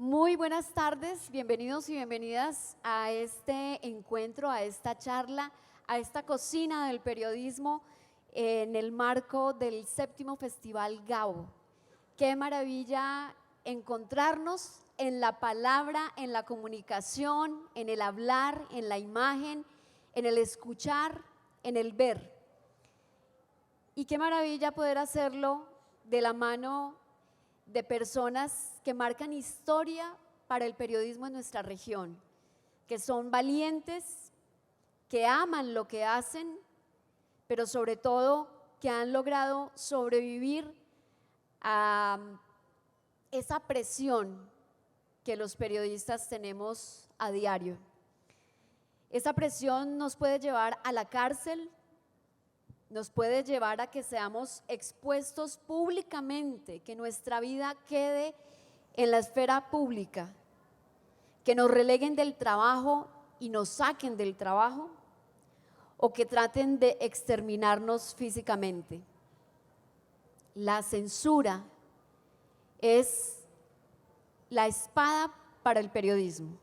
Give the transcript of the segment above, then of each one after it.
Muy buenas tardes, bienvenidos y bienvenidas a este encuentro, a esta charla, a esta cocina del periodismo en el marco del 7º Festival Gabo. Qué maravilla encontrarnos en la palabra, en la comunicación, en el hablar, en la imagen, en el escuchar, en el ver. Y qué maravilla poder hacerlo de la mano de personas que marcan historia para el periodismo en nuestra región, que son valientes, que aman lo que hacen, pero sobre todo que han logrado sobrevivir a esa presión que los periodistas tenemos a diario. Esa presión nos puede llevar a la cárcel, nos puede llevar a que seamos expuestos públicamente, que nuestra vida quede en la esfera pública, que nos releguen del trabajo y nos saquen del trabajo, o que traten de exterminarnos físicamente. La censura es la espada para el periodismo,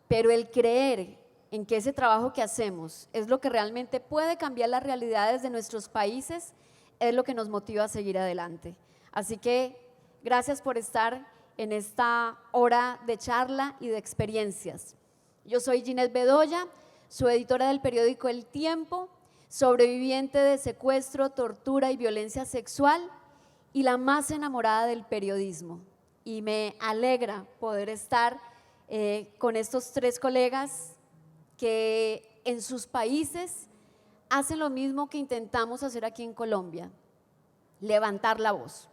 pero el creer en que ese trabajo que hacemos es lo que realmente puede cambiar las realidades de nuestros países, es lo que nos motiva a seguir adelante. Así que gracias por estar en esta hora de charla y de experiencias. Yo soy Ginette Bedoya, soy editora del periódico El Tiempo, sobreviviente de secuestro, tortura y violencia sexual y la más enamorada del periodismo. Y me alegra poder estar con estos tres colegas que en sus países hacen lo mismo que intentamos hacer aquí en Colombia, levantar la voz.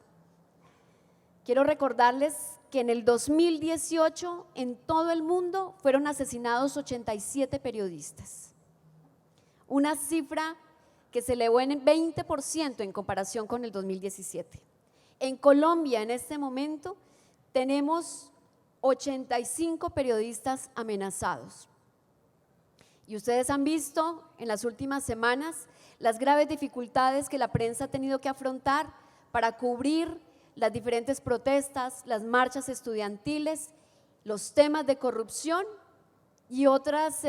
Quiero recordarles que en el 2018 en todo el mundo fueron asesinados 87 periodistas, una cifra que se elevó en 20% en comparación con el 2017. En Colombia en este momento tenemos 85 periodistas amenazados. Y ustedes han visto en las últimas semanas las graves dificultades que la prensa ha tenido que afrontar para cubrir las diferentes protestas, las marchas estudiantiles, los temas de corrupción y otras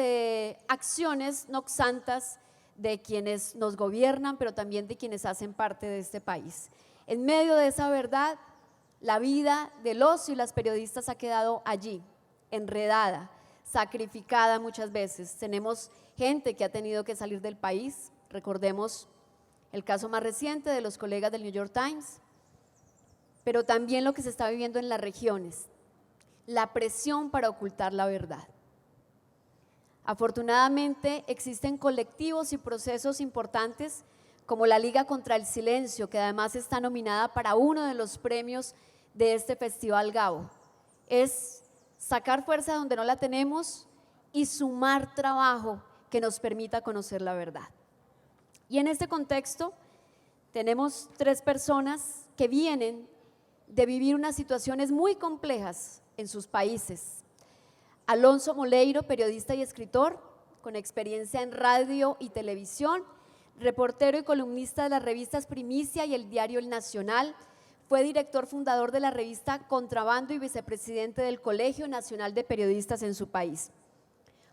acciones noxantas de quienes nos gobiernan, pero también de quienes hacen parte de este país. En medio de esa verdad, la vida de los y las periodistas ha quedado allí, enredada, sacrificada muchas veces. Tenemos gente que ha tenido que salir del país, recordemos el caso más reciente de los colegas del New York Times, pero también lo que se está viviendo en las regiones, la presión para ocultar la verdad. Afortunadamente existen colectivos y procesos importantes como la Liga contra el Silencio, que además está nominada para uno de los premios de este Festival Gabo. Es sacar fuerza donde no la tenemos y sumar trabajo que nos permita conocer la verdad. Y en este contexto tenemos tres personas que vienen de vivir unas situaciones muy complejas en sus países. Alonso Moleiro, periodista y escritor, con experiencia en radio y televisión, reportero y columnista de las revistas Primicia y el diario El Nacional. Fue director fundador de la revista Contrabando y vicepresidente del Colegio Nacional de Periodistas en su país.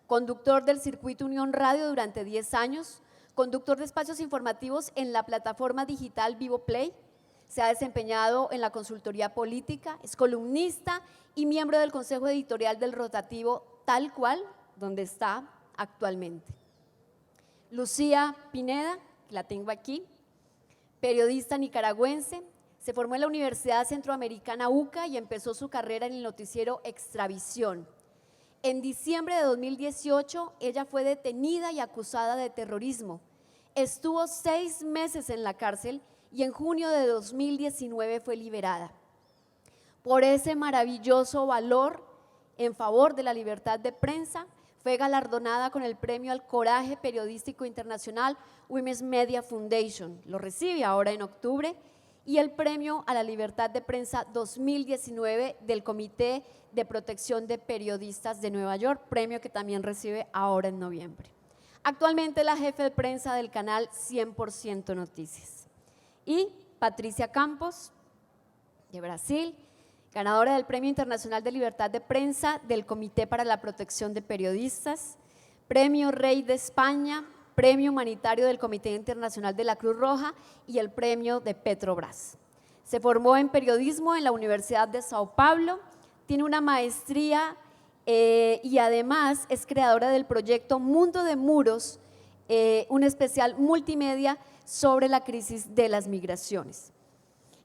Conductor del circuito Unión Radio durante 10 años, conductor de espacios informativos en la plataforma digital Vivo Play, se ha desempeñado en la consultoría política, es columnista y miembro del consejo editorial del rotativo Tal Cual, donde está actualmente. Lucía Pineda, que la tengo aquí, periodista nicaragüense. Se formó en la Universidad Centroamericana UCA y empezó su carrera en el noticiero Extravisión. En diciembre de 2018, ella fue detenida y acusada de terrorismo. Estuvo 6 meses en la cárcel y en junio de 2019 fue liberada. Por ese maravilloso valor en favor de la libertad de prensa, fue galardonada con el premio al Coraje Periodístico Internacional Women's Media Foundation. Lo recibe ahora en octubre. Y el premio a la libertad de prensa 2019 del Comité de Protección de Periodistas de Nueva York, premio que también recibe ahora en noviembre. Actualmente la jefe de prensa del canal 100% Noticias. Y Patricia Campos, de Brasil, ganadora del Premio Internacional de Libertad de Prensa del Comité para la Protección de Periodistas, Premio Rey de España, Premio Humanitario del Comité Internacional de la Cruz Roja y el Premio de Petrobras. Se formó en periodismo en la Universidad de Sao Paulo, tiene una maestría y además es creadora del proyecto Mundo de Muros, un especial multimedia sobre la crisis de las migraciones.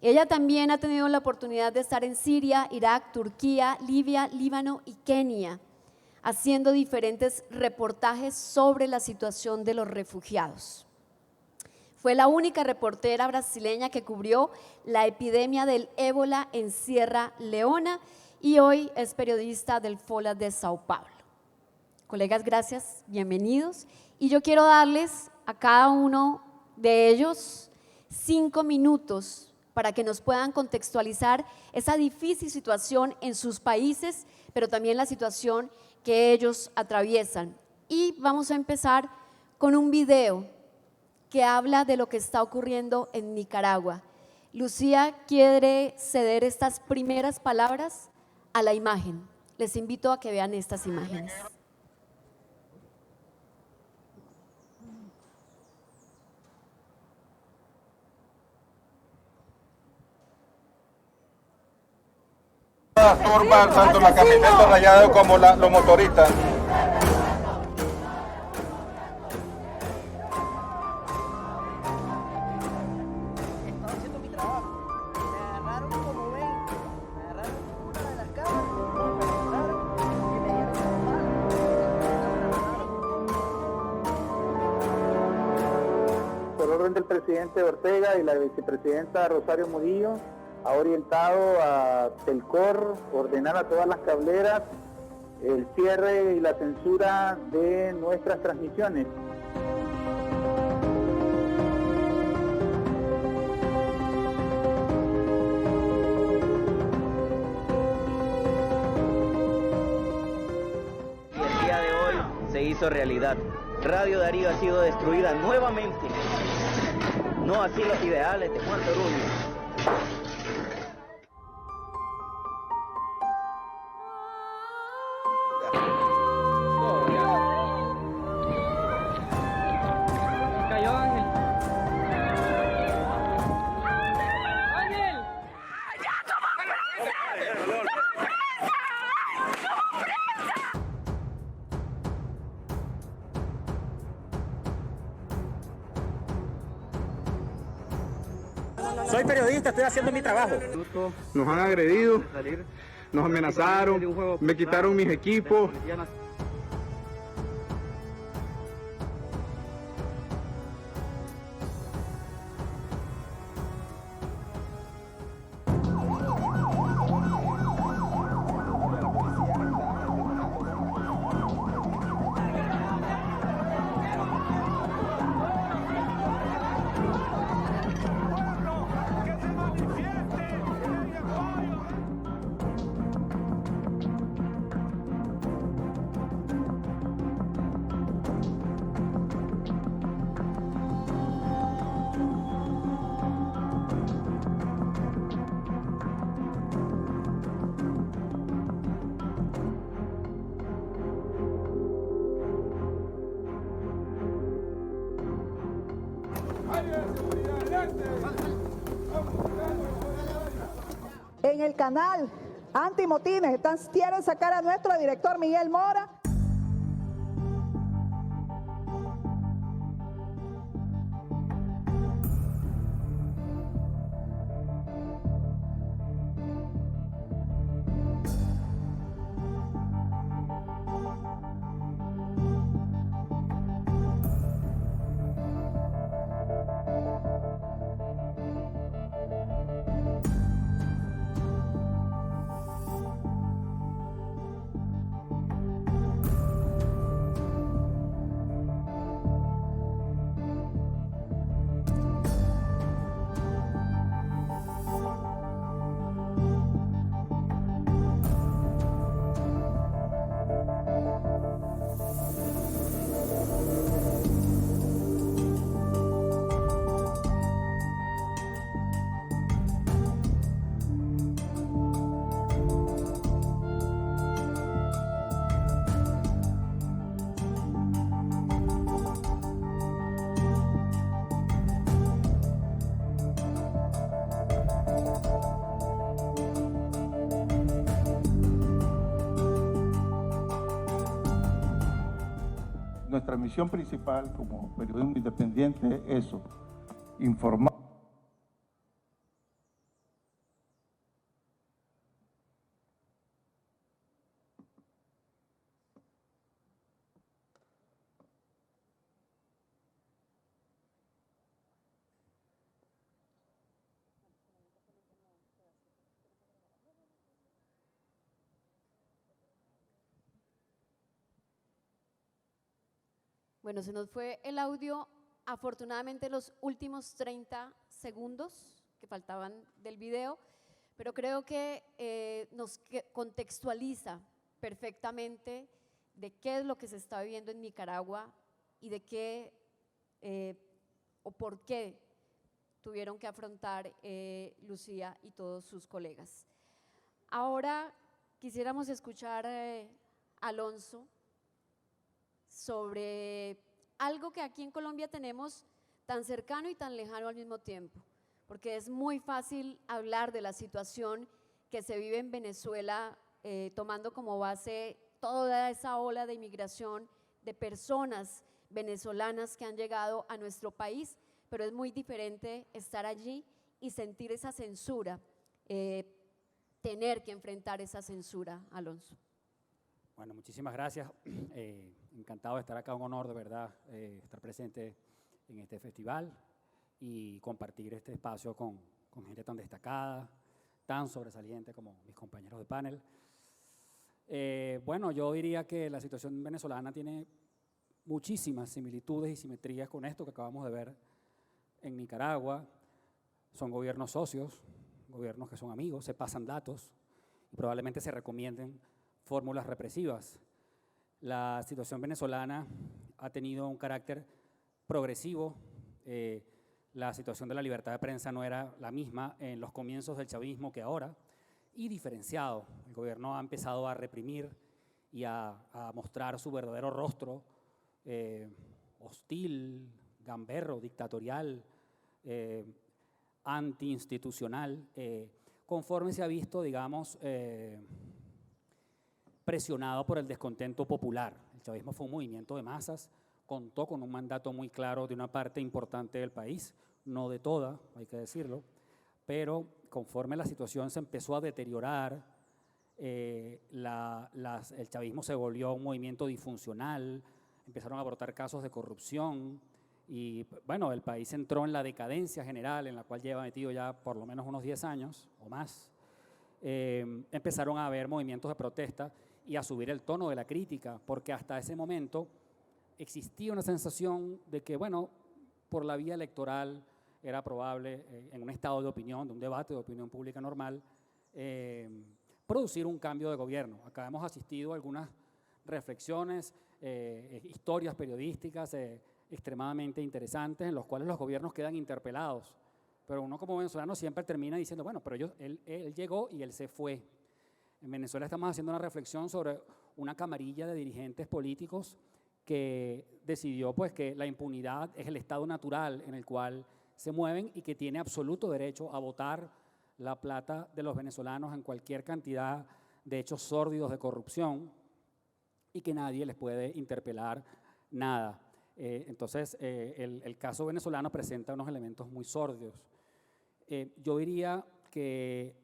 Ella también ha tenido la oportunidad de estar en Siria, Irak, Turquía, Libia, Líbano y Kenia, haciendo diferentes reportajes sobre la situación de los refugiados. Fue la única reportera brasileña que cubrió la epidemia del ébola en Sierra Leona y hoy es periodista del Folha de Sao Paulo. Colegas, gracias, bienvenidos. Y yo quiero darles a cada uno de ellos 5 minutos para que nos puedan contextualizar esa difícil situación en sus países, pero también la situación que ellos atraviesan. Y vamos a empezar con un video que habla de lo que está ocurriendo en Nicaragua. Lucía quiere ceder estas primeras palabras a la imagen. Les invito a que vean estas imágenes. Las turbas, tanto la camioneta rayada como los motoristas. Estaba haciendo mi trabajo. Me agarraron como ven, me agarraron una de las cámaras, me agarraron y me dieron las manos. Por orden del presidente Ortega y la vicepresidenta Rosario Murillo, ha orientado a Telcor ordenar a todas las cableras el cierre y la censura de nuestras transmisiones. Y el día de hoy se hizo realidad. Radio Darío ha sido destruida nuevamente. No así los ideales de Juan Toruño. Cayó Ángel. ¡Ángel! Soy periodista, estoy haciendo mi trabajo. Nos han agredido, nos amenazaron, me quitaron mis equipos. En el canal Antimotines quieren sacar a nuestro director Miguel Mora. nuestra misión principal como periodismo independiente es eso, informar. Bueno, se nos fue el audio, afortunadamente los últimos 30 segundos que faltaban del video, pero creo que nos contextualiza perfectamente de qué es lo que se está viviendo en Nicaragua y de qué o por qué tuvieron que afrontar Lucía y todos sus colegas. Ahora quisiéramos escuchar a Alonso sobre algo que aquí en Colombia tenemos tan cercano y tan lejano al mismo tiempo, porque es muy fácil hablar de la situación que se vive en Venezuela, tomando como base toda esa ola de inmigración de personas venezolanas que han llegado a nuestro país, pero es muy diferente estar allí y sentir esa censura, tener que enfrentar esa censura, Alonso. Bueno, muchísimas gracias. Encantado de estar acá, un honor de verdad estar presente en este festival y compartir este espacio con gente tan destacada, tan sobresaliente como mis compañeros de panel. Bueno, yo diría que la situación venezolana tiene muchísimas similitudes y simetrías con esto que acabamos de ver en Nicaragua. Son gobiernos socios, gobiernos que son amigos, se pasan datos y probablemente se recomienden fórmulas represivas. La situación venezolana ha tenido un carácter progresivo. La situación de la libertad de prensa no era la misma en los comienzos del chavismo que ahora, y diferenciado. El gobierno ha empezado a reprimir y a mostrar su verdadero rostro, hostil, gamberro, dictatorial, antiinstitucional, conforme se ha visto, digamos, presionado por el descontento popular. El chavismo fue un movimiento de masas, contó con un mandato muy claro de una parte importante del país, no de toda, hay que decirlo, pero conforme la situación se empezó a deteriorar, el chavismo se volvió un movimiento disfuncional, empezaron a brotar casos de corrupción y, bueno, el país entró en la decadencia general en la cual lleva metido ya por lo menos unos 10 años o más. Empezaron a haber movimientos de protesta y a subir el tono de la crítica, porque hasta ese momento existía una sensación de que, bueno, por la vía electoral era probable, en un estado de opinión, de un debate de opinión pública normal, producir un cambio de gobierno. Acá hemos asistido a algunas reflexiones, historias periodísticas extremadamente interesantes, en los cuales los gobiernos quedan interpelados, pero uno como venezolano siempre termina diciendo, bueno, pero él llegó y él se fue. En Venezuela estamos haciendo una reflexión sobre una camarilla de dirigentes políticos que decidió pues, que la impunidad es el estado natural en el cual se mueven y que tiene absoluto derecho a votar la plata de los venezolanos en cualquier cantidad de hechos sórdidos de corrupción y que nadie les puede interpelar nada. Entonces, el caso venezolano presenta unos elementos muy sórdidos. Yo diría que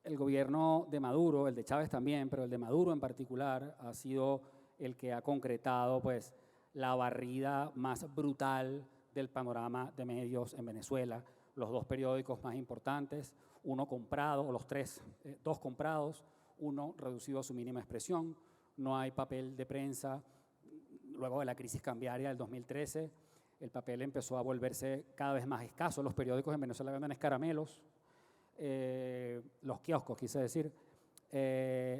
el gobierno de Maduro, el de Chávez también, pero el de Maduro en particular, ha sido el que ha concretado pues, la barrida más brutal del panorama de medios en Venezuela. Los dos periódicos más importantes, uno comprado, o los tres, dos comprados, uno reducido a su mínima expresión, no hay papel de prensa. Luego de la crisis cambiaria del 2013, el papel empezó a volverse cada vez más escaso. Los periódicos en Venezuela venden escaramelos, los kioscos, quise decir.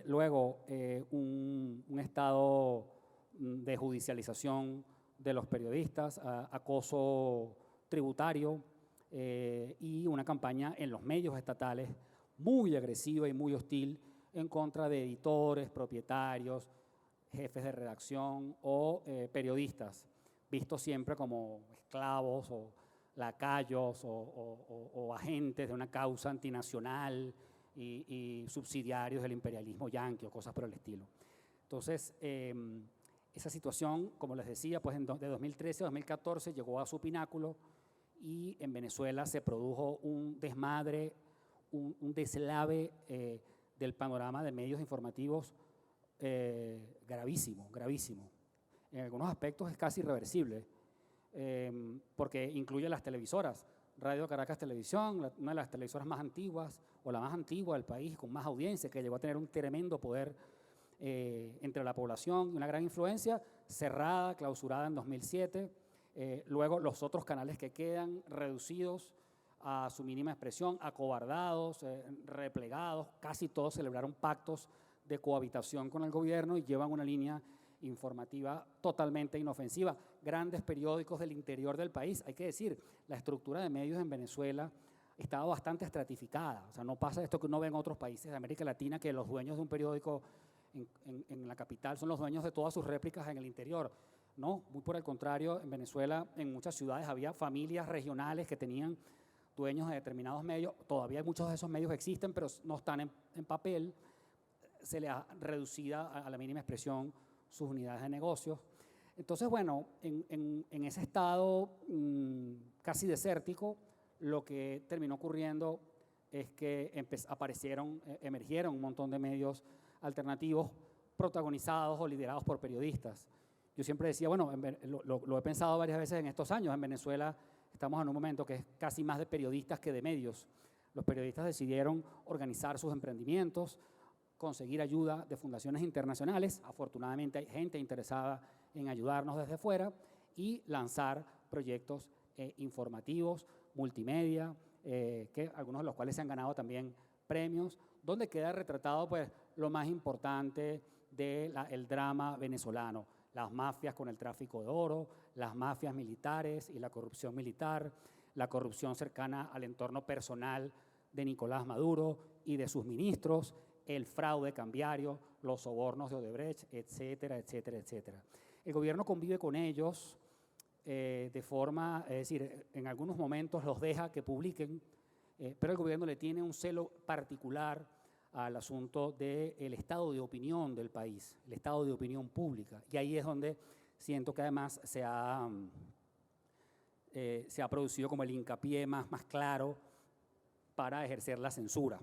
Luego, un estado de judicialización de los periodistas, acoso tributario y una campaña en los medios estatales muy agresiva y muy hostil en contra de editores, propietarios, jefes de redacción o periodistas, vistos siempre como esclavos o lacayos o agentes de una causa antinacional y subsidiarios del imperialismo yanqui o cosas por el estilo. Entonces, Esa situación, como les decía, pues de 2013 a 2014 llegó a su pináculo y en Venezuela se produjo un desmadre, un deslave del panorama de medios informativos gravísimo, gravísimo. En algunos aspectos es casi irreversible, porque incluye las televisoras. Radio Caracas Televisión, una de las televisoras más antiguas, o la más antigua del país, con más audiencia, que llegó a tener un tremendo poder entre la población y una gran influencia, cerrada, clausurada en 2007. Luego los otros canales que quedan reducidos a su mínima expresión, acobardados, replegados, casi todos celebraron pactos de cohabitación con el gobierno y llevan una línea informativa totalmente inofensiva. Grandes periódicos del interior del país, hay que decir, la estructura de medios en Venezuela estaba bastante estratificada. O sea, no pasa esto que uno ve en otros países de América Latina, que los dueños de un periódico en la capital son los dueños de todas sus réplicas en el interior. No, muy por el contrario, en Venezuela, en muchas ciudades había familias regionales que tenían dueños de determinados medios. Todavía muchos de esos medios existen, pero no están en papel. Se le ha reducido a la mínima expresión sus unidades de negocios. Entonces, bueno, en ese estado casi desértico, lo que terminó ocurriendo es que emergieron un montón de medios alternativos protagonizados o liderados por periodistas. Yo siempre decía, bueno, lo he pensado varias veces en estos años, en Venezuela estamos en un momento que es casi más de periodistas que de medios. Los periodistas decidieron organizar sus emprendimientos, conseguir ayuda de fundaciones internacionales, afortunadamente hay gente interesada en ayudarnos desde fuera, y lanzar proyectos informativos, multimedia, que algunos de los cuales se han ganado también premios, donde queda retratado pues lo más importante del drama venezolano, las mafias con el tráfico de oro, las mafias militares y la corrupción militar, la corrupción cercana al entorno personal de Nicolás Maduro y de sus ministros, el fraude cambiario, los sobornos de Odebrecht, etcétera, etcétera, etcétera. El gobierno convive con ellos de forma, es decir, en algunos momentos los deja que publiquen, pero el gobierno le tiene un celo particular al asunto del estado de opinión del país, el estado de opinión pública. Y ahí es donde siento que además se ha producido como el hincapié más claro para ejercer la censura.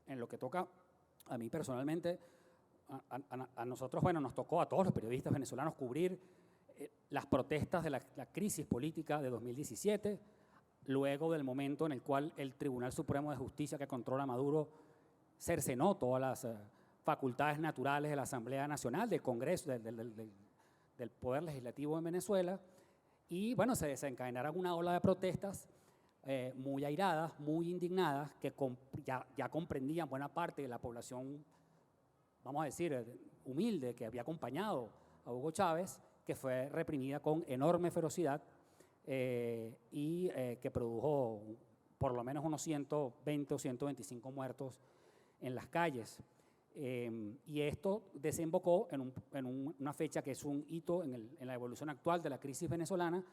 En lo que toca a mí personalmente, a nosotros, bueno, nos tocó a todos los periodistas venezolanos cubrir las protestas de la crisis política de 2017, luego del momento en el cual el Tribunal Supremo de Justicia que controla a Maduro cercenó todas las facultades naturales de la Asamblea Nacional, del Congreso, del Poder Legislativo en Venezuela, y bueno, se desencadenaron una ola de protestas muy airadas, muy indignadas, que ya comprendían buena parte de la población, vamos a decir, humilde, que había acompañado a Hugo Chávez, que fue reprimida con enorme ferocidad y que produjo por lo menos unos 120 o 125 muertos en las calles. Y esto desembocó en una fecha que es un hito en la evolución actual de la crisis venezolana,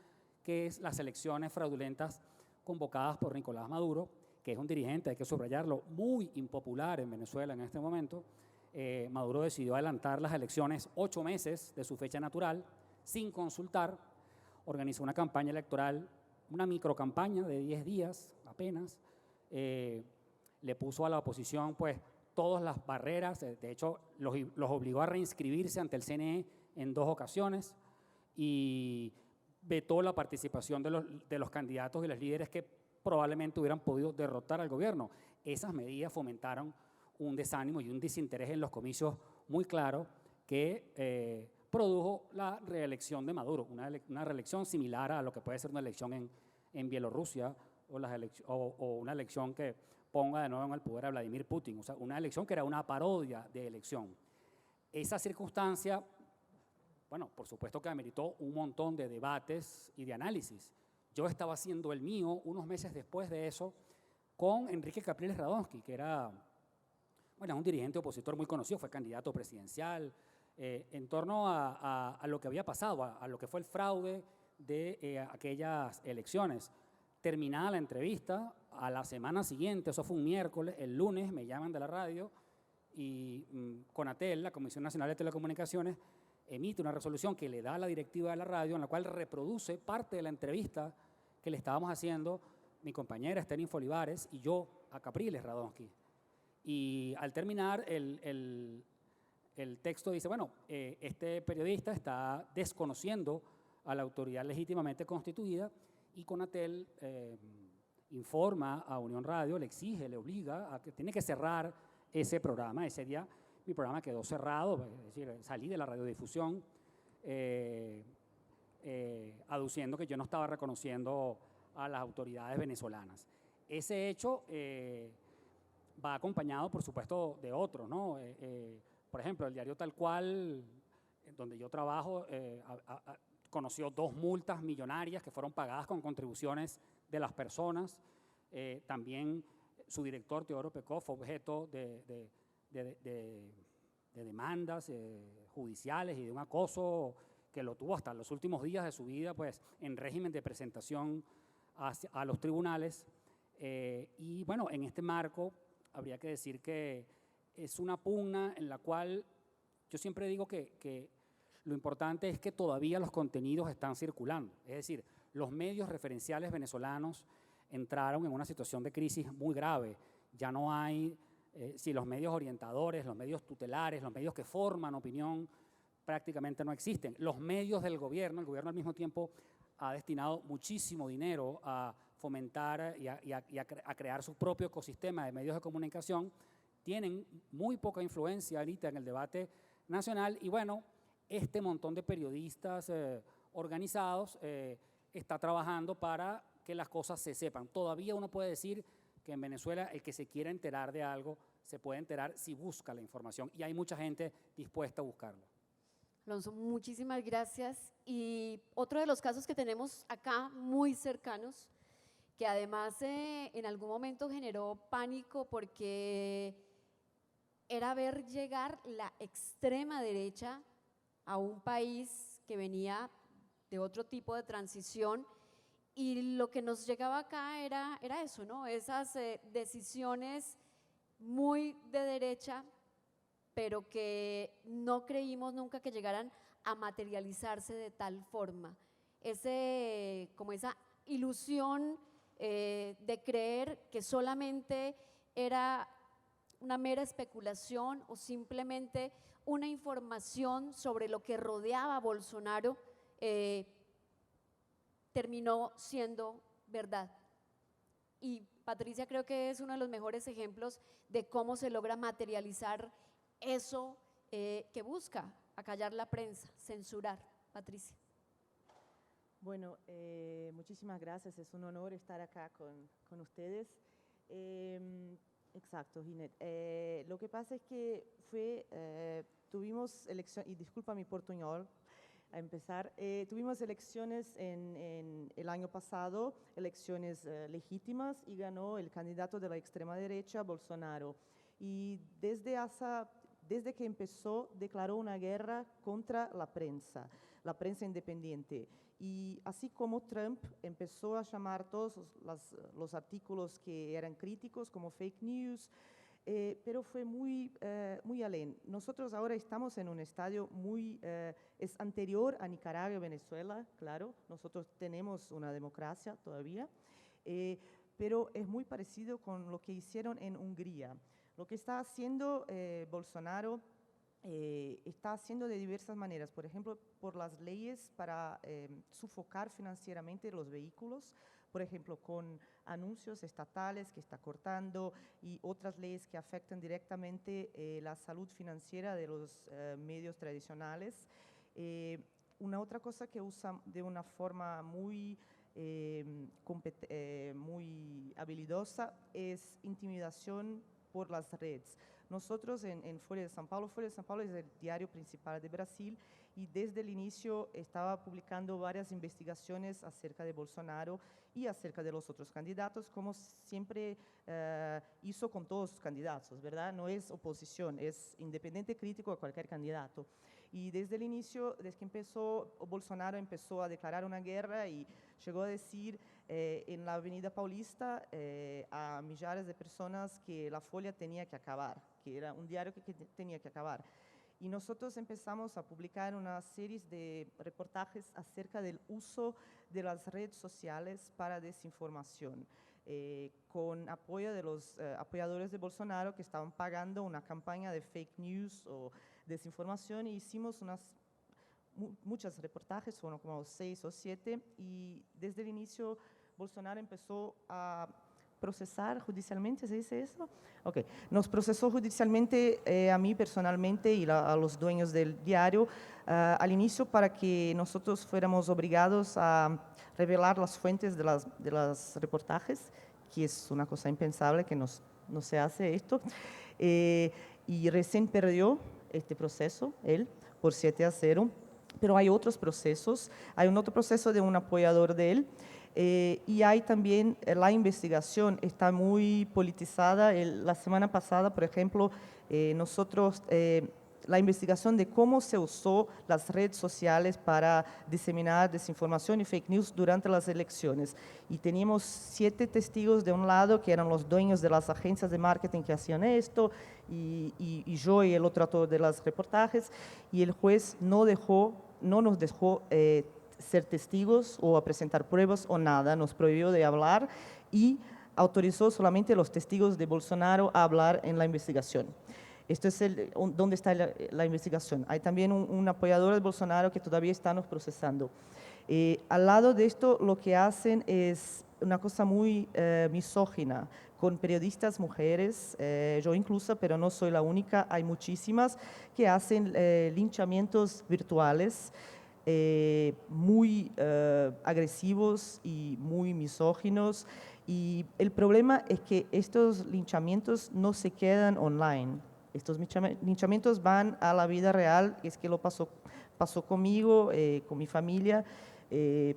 que es las elecciones fraudulentas convocadas por Nicolás Maduro, que es un dirigente, hay que subrayarlo, muy impopular en Venezuela en este momento. Maduro decidió adelantar las elecciones 8 meses de su fecha natural, sin consultar, organizó una campaña electoral, una microcampaña de 10 días apenas, le puso a la oposición pues todas las barreras, de hecho los obligó a reinscribirse ante el CNE en 2 ocasiones y vetó la participación de los candidatos y los líderes que probablemente hubieran podido derrotar al gobierno. Esas medidas fomentaron un desánimo y un desinterés en los comicios muy claro que produjo la reelección de Maduro, una reelección similar a lo que puede ser una elección en Bielorrusia o una elección que ponga de nuevo en el poder a Vladimir Putin, o sea, una elección que era una parodia de elección. Esa circunstancia, bueno, por supuesto que ameritó un montón de debates y de análisis. Yo estaba haciendo el mío unos meses después de eso con Enrique Capriles Radonsky, que era, bueno, un dirigente opositor muy conocido, fue candidato presidencial, en torno a lo que había pasado, a lo que fue el fraude de aquellas elecciones. Terminada la entrevista, a la semana siguiente, eso fue un miércoles, el lunes me llaman de la radio y CONATEL, la Comisión Nacional de Telecomunicaciones, emite una resolución que le da la directiva de la radio, en la cual reproduce parte de la entrevista que le estábamos haciendo mi compañera Esther Olivares y yo a Capriles Radonsky. Y al terminar, el texto dice, bueno, este periodista está desconociendo a la autoridad legítimamente constituida y Conatel informa a Unión Radio, le exige, le obliga a que tiene que cerrar ese programa. Ese día mi programa quedó cerrado, es decir, salí de la radiodifusión aduciendo que yo no estaba reconociendo a las autoridades venezolanas. Ese hecho va acompañado, por supuesto, de otros, ¿no? Por ejemplo, el diario Tal Cual, donde yo trabajo, conoció 2 multas millonarias que fueron pagadas con contribuciones de las personas. También su director, Teodoro Pekov, fue objeto de demandas judiciales y de un acoso que lo tuvo hasta los últimos días de su vida, pues, en régimen de presentación a los tribunales. Y bueno, en este marco habría que decir que es una pugna en la cual yo siempre digo que lo importante es que todavía los contenidos están circulando. Es decir, los medios referenciales venezolanos entraron en una situación de crisis muy grave. Ya no hay, si los medios orientadores, los medios tutelares, los medios que forman opinión, prácticamente no existen. Los medios del gobierno, el gobierno al mismo tiempo ha destinado muchísimo dinero a fomentar y a crear su propio ecosistema de medios de comunicación, tienen muy poca influencia ahorita en el debate nacional y bueno, este montón de periodistas organizados está trabajando para que las cosas se sepan. Todavía uno puede decir que en Venezuela el que se quiera enterar de algo se puede enterar si busca la información y hay mucha gente dispuesta a buscarlo. Alonso, muchísimas gracias. Y otro de los casos que tenemos acá muy cercanos, que además en algún momento generó pánico porque era ver llegar la extrema derecha a un país que venía de otro tipo de transición y lo que nos llegaba acá era eso, ¿no? Esas decisiones muy de derecha, pero que no creímos nunca que llegaran a materializarse de tal forma. Como esa ilusión de creer que solamente era una mera especulación o simplemente una información sobre lo que rodeaba a Bolsonaro terminó siendo verdad. Y Patricia creo que es uno de los mejores ejemplos de cómo se logra materializar eso que busca acallar la prensa, censurar. Patricia. Bueno, muchísimas gracias, es un honor estar acá con ustedes. Exacto, Ginette. Lo que pasa es que tuvimos elecciones, y disculpa mi portuñol, a empezar, tuvimos elecciones en el año pasado, elecciones legítimas, y ganó el candidato de la extrema derecha, Bolsonaro. Y desde que empezó, declaró una guerra contra la prensa independiente. Y así como Trump empezó a llamar todos los artículos que eran críticos como fake news, pero fue muy alén. Nosotros ahora estamos en un estadio es anterior a Nicaragua y Venezuela, claro, nosotros tenemos una democracia todavía, pero es muy parecido con lo que hicieron en Hungría. Lo que está haciendo Bolsonaro está haciendo de diversas maneras, por ejemplo, por las leyes para sofocar financieramente los vehículos, por ejemplo, con anuncios estatales que está cortando y otras leyes que afectan directamente la salud financiera de los medios tradicionales. Una otra cosa que usa de una forma muy habilidosa es intimidación por las redes. Nosotros en Folha de São Paulo es el diario principal de Brasil y desde el inicio estaba publicando varias investigaciones acerca de Bolsonaro y acerca de los otros candidatos, como siempre hizo con todos los candidatos, ¿verdad? No es oposición, es independiente crítico a cualquier candidato. Y desde el inicio, desde que Bolsonaro empezó a declarar una guerra y llegó a decir en la Avenida Paulista a millares de personas que la Folha tenía que acabar, que era un diario que tenía que acabar. y nosotros empezamos a publicar una serie de reportajes acerca del uso de las redes sociales para desinformación, con apoyo de los apoyadores de Bolsonaro que estaban pagando una campaña de fake news o desinformación, y hicimos muchos reportajes, fueron como 6 o 7, y desde el inicio Bolsonaro empezó a procesar judicialmente, ¿se dice eso? Ok, nos procesó judicialmente a mí personalmente y a los dueños del diario al inicio, para que nosotros fuéramos obligados a revelar las fuentes de los reportajes, que es una cosa impensable, que no se hace esto, y recién perdió este proceso, él, por 7-0, pero hay otros procesos, hay un otro proceso de un apoyador de él, y hay también la investigación, está muy politizada. La semana pasada, por ejemplo, nosotros, la investigación de cómo se usó las redes sociales para diseminar desinformación y fake news durante las elecciones. Y teníamos 7 testigos de un lado, que eran los dueños de las agencias de marketing que hacían esto, y yo y el otro autor de los reportajes, y el juez no nos dejó ser testigos o a presentar pruebas o nada, nos prohibió de hablar y autorizó solamente a los testigos de Bolsonaro a hablar en la investigación. Esto es donde está la investigación. Hay también un apoyador de Bolsonaro que todavía estamos procesando. Al lado de esto, lo que hacen es una cosa muy misógina, con periodistas mujeres, yo incluso, pero no soy la única, hay muchísimas que hacen linchamientos virtuales, muy agresivos y muy misóginos, y el problema es que estos linchamientos no se quedan online. Estos linchamientos van a la vida real. Es que lo pasó conmigo, con mi familia,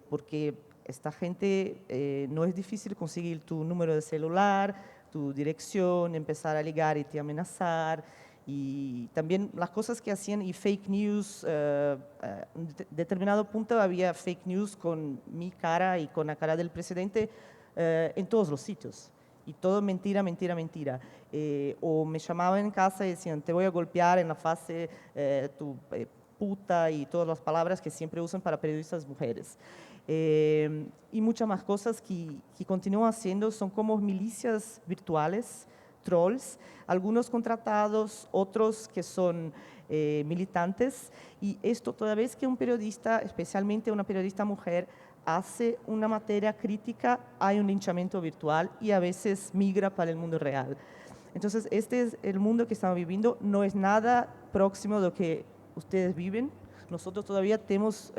porque esta gente no es difícil conseguir tu número de celular, tu dirección, empezar a ligar y te amenazar. Y también las cosas que hacían, y fake news, en determinado punto había fake news con mi cara y con la cara del presidente en todos los sitios. Y todo mentira, mentira, mentira. O me llamaban en casa y decían, te voy a golpear en la fase, tu puta, y todas las palabras que siempre usan para periodistas mujeres. Y muchas más cosas que continúan haciendo, son como milicias virtuales, trolls, algunos contratados, otros que son militantes, y esto toda vez que un periodista, especialmente una periodista mujer, hace una materia crítica, hay un linchamiento virtual y a veces migra para el mundo real. Entonces, este es el mundo que estamos viviendo, no es nada próximo de lo que ustedes viven. Nosotros todavía tenemos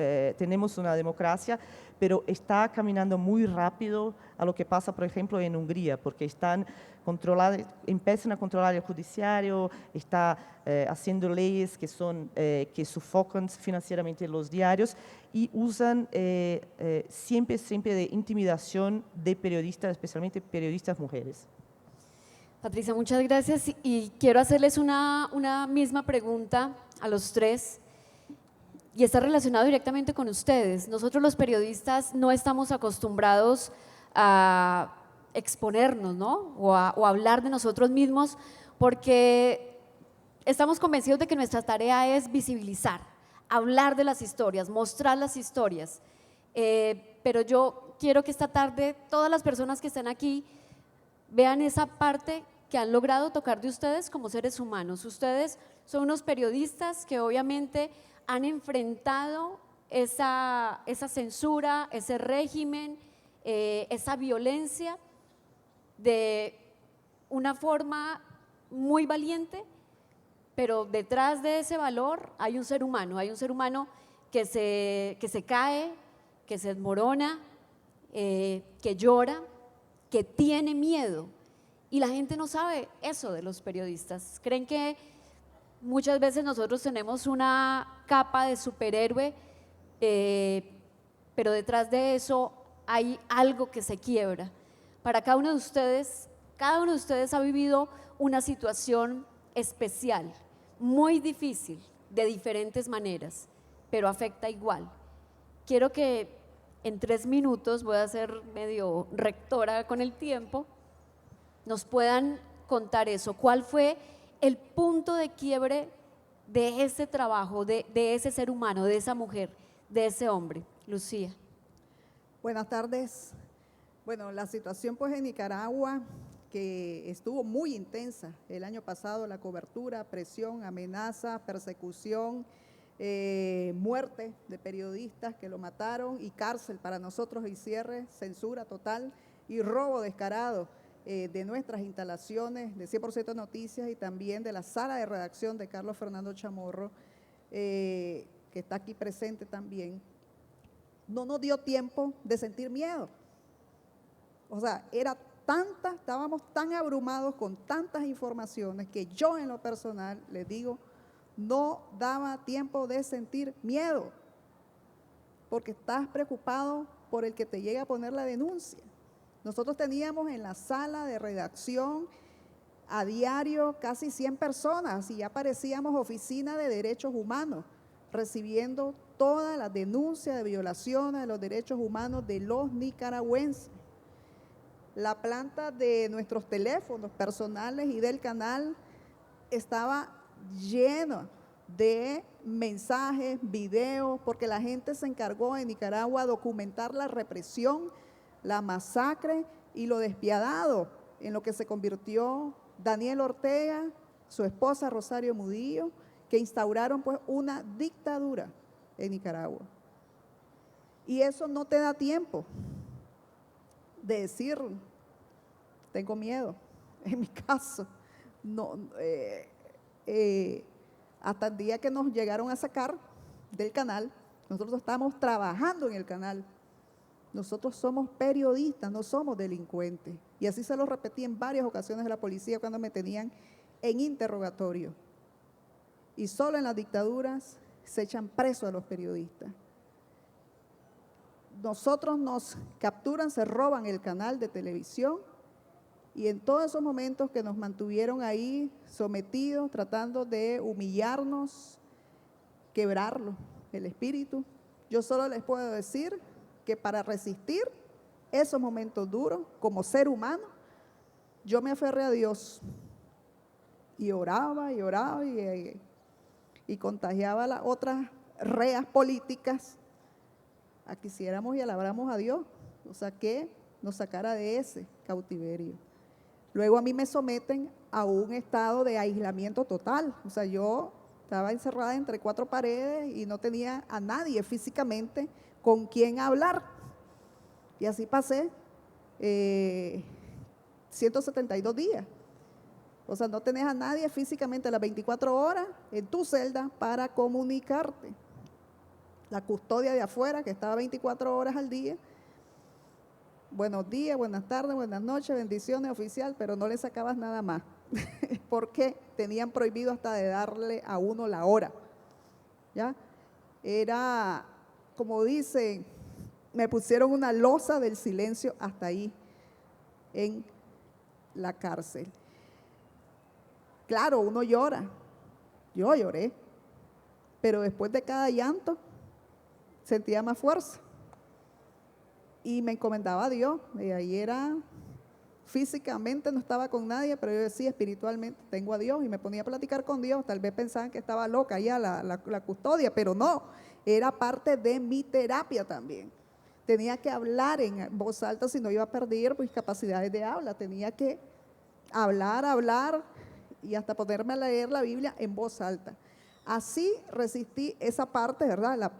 una democracia, pero está caminando muy rápido a lo que pasa, por ejemplo, en Hungría, porque empiezan a controlar el judiciario, está haciendo leyes que sofocan financieramente los diarios y usan siempre de intimidación de periodistas, especialmente periodistas mujeres. Patricia, muchas gracias, y quiero hacerles una misma pregunta a los tres, y está relacionado directamente con ustedes. Nosotros los periodistas no estamos acostumbrados a exponernos, ¿no? o a hablar de nosotros mismos, porque estamos convencidos de que nuestra tarea es visibilizar, hablar de las historias, mostrar las historias. Pero yo quiero que esta tarde todas las personas que están aquí vean esa parte que han logrado tocar de ustedes como seres humanos. Ustedes son unos periodistas que obviamente han enfrentado esa censura, ese régimen, esa violencia de una forma muy valiente, pero detrás de ese valor hay un ser humano que se cae, que se desmorona, que llora, que tiene miedo, y la gente no sabe eso de los periodistas. Creen que muchas veces nosotros tenemos una capa de superhéroe, pero detrás de eso hay algo que se quiebra. Para cada uno de ustedes ha vivido una situación especial, muy difícil, de diferentes maneras, pero afecta igual. Quiero que en 3 minutos, voy a ser medio rectora con el tiempo, nos puedan contar eso. ¿Cuál fue el punto de quiebre de ese trabajo, de ese ser humano, de esa mujer, de ese hombre? Lucía. Buenas tardes. Bueno, la situación pues en Nicaragua, que estuvo muy intensa el año pasado, la cobertura, presión, amenaza, persecución, muerte de periodistas que lo mataron y cárcel para nosotros y cierre, censura total y robo descarado de nuestras instalaciones de 100% Noticias y también de la sala de redacción de Carlos Fernando Chamorro, que está aquí presente también. No nos dio tiempo de sentir miedo. O sea, estábamos tan abrumados con tantas informaciones que yo en lo personal, les digo, no daba tiempo de sentir miedo, porque estás preocupado por el que te llega a poner la denuncia. Nosotros teníamos en la sala de redacción a diario casi 100 personas y ya parecíamos oficina de derechos humanos, recibiendo todas las denuncias de violaciones de los derechos humanos de los nicaragüenses. La planta de nuestros teléfonos personales y del canal estaba llena de mensajes, videos, porque la gente se encargó en Nicaragua a documentar la represión, la masacre y lo despiadado en lo que se convirtió Daniel Ortega, su esposa Rosario Murillo, que instauraron pues una dictadura en Nicaragua. Y eso no te da tiempo de decir, tengo miedo. En mi caso, no, hasta el día que nos llegaron a sacar del canal, nosotros estamos trabajando en el canal. Nosotros somos periodistas, no somos delincuentes. Y así se lo repetí en varias ocasiones a la policía cuando me tenían en interrogatorio. Y solo en las dictaduras se echan presos a los periodistas. Nosotros nos capturan, se roban el canal de televisión y en todos esos momentos que nos mantuvieron ahí sometidos, tratando de humillarnos, quebrarlo, el espíritu, yo solo les puedo decir que para resistir esos momentos duros, como ser humano, yo me aferré a Dios y oraba y contagiaba a las otras reas políticas a que hiciéramos y alabáramos a Dios, o sea, que nos sacara de ese cautiverio. Luego a mí me someten a un estado de aislamiento total, o sea, yo estaba encerrada entre 4 paredes y no tenía a nadie físicamente con quien hablar. Y así pasé 172 días. O sea, no tenés a nadie físicamente las 24 horas en tu celda para comunicarte. La custodia de afuera, que estaba 24 horas al día. Buenos días, buenas tardes, buenas noches, bendiciones, oficial, pero no le sacabas nada más. Porque tenían prohibido hasta de darle a uno la hora. ¿Ya? Era, como dicen, me pusieron una losa del silencio hasta ahí, en la cárcel. Claro, uno llora, yo lloré, pero después de cada llanto sentía más fuerza y me encomendaba a Dios. Y ahí era, físicamente no estaba con nadie, pero yo decía espiritualmente tengo a Dios y me ponía a platicar con Dios. Tal vez pensaban que estaba loca ya la custodia, pero no, era parte de mi terapia también. Tenía que hablar en voz alta si no iba a perder mis capacidades de habla, tenía que hablar y hasta ponerme a leer la Biblia en voz alta. Así resistí esa parte, ¿verdad?